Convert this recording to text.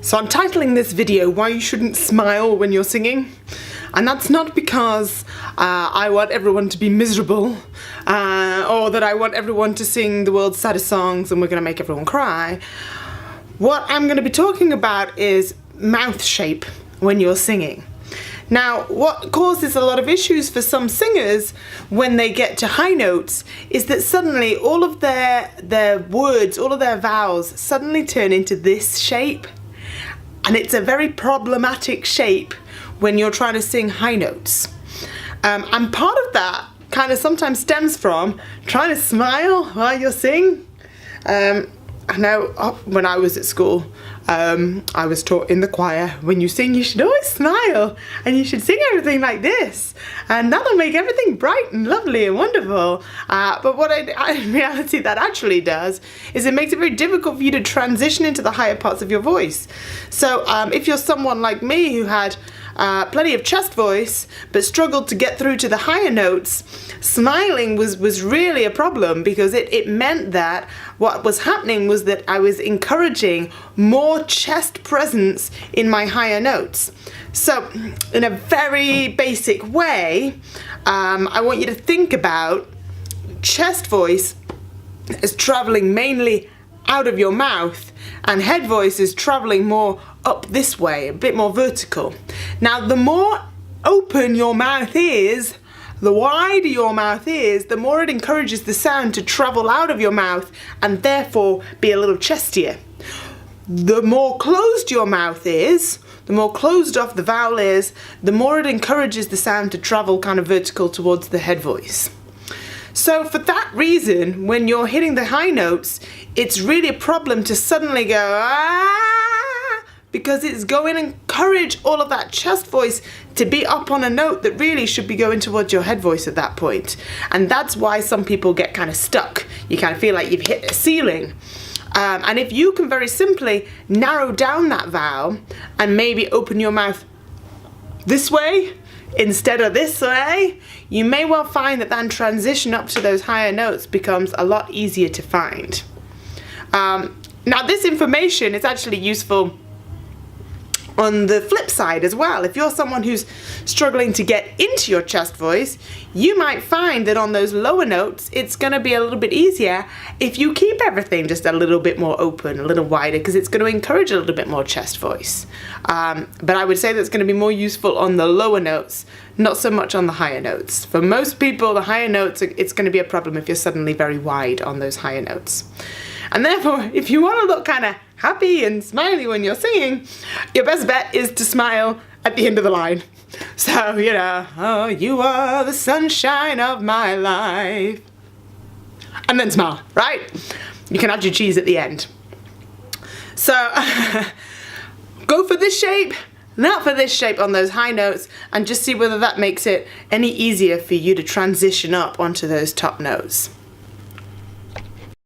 So I'm titling this video Why You Shouldn't Smile When You're Singing, and that's not because I want everyone to be miserable or that I want everyone to sing the world's saddest songs and we're gonna make everyone cry. What I'm gonna be talking about is mouth shape when you're singing. Now, what causes a lot of issues for some singers when they get to high notes is that suddenly all of their words, all of their vowels suddenly turn into this shape. And it's a very problematic shape when you're trying to sing high notes. And part of that kind of sometimes stems from trying to smile while you're singing. I know when I was at school, I was taught in the choir, when you sing you should always smile and you should sing everything like this and that'll make everything bright and lovely and wonderful. But what in reality that actually does is it makes it very difficult for you to transition into the higher parts of your voice. So if you're someone like me who had plenty of chest voice but struggled to get through to the higher notes, smiling was really a problem because it meant that what was happening was that I was encouraging more chest presence in my higher notes. So in a very basic way, I want you to think about chest voice as traveling mainly out of your mouth and head voice is traveling more up this way, a bit more vertical. Now the more open your mouth is, the wider your mouth is, the more it encourages the sound to travel out of your mouth and therefore be a little chestier. The more closed your mouth is, the more closed off the vowel is, the more it encourages the sound to travel kind of vertical towards the head voice. So for that reason, when you're hitting the high notes, it's really a problem to suddenly go ah, because it's going to encourage all of that chest voice to be up on a note that really should be going towards your head voice at that point. And that's why some people get kind of stuck. You kind of feel like you've hit a ceiling. And if you can very simply narrow down that vowel and maybe open your mouth this way instead of this way, you may well find that that transition up to those higher notes becomes a lot easier to find. Now this information is actually useful on the flip side as well. If you're someone who's struggling to get into your chest voice, you might find that on those lower notes it's going to be a little bit easier if you keep everything just a little bit more open, a little wider, because it's going to encourage a little bit more chest voice. But I would say that's going to be more useful on the lower notes, not so much on the higher notes. For most people, the higher notes, it's going to be a problem if you're suddenly very wide on those higher notes. And therefore, if you want to look kind of happy and smiley when you're singing, your best bet is to smile at the end of the line. So, you know, oh, you are the sunshine of my life. And then smile, right? You can add your cheese at the end. So, go for this shape, not for this shape on those high notes, and just see whether that makes it any easier for you to transition up onto those top notes.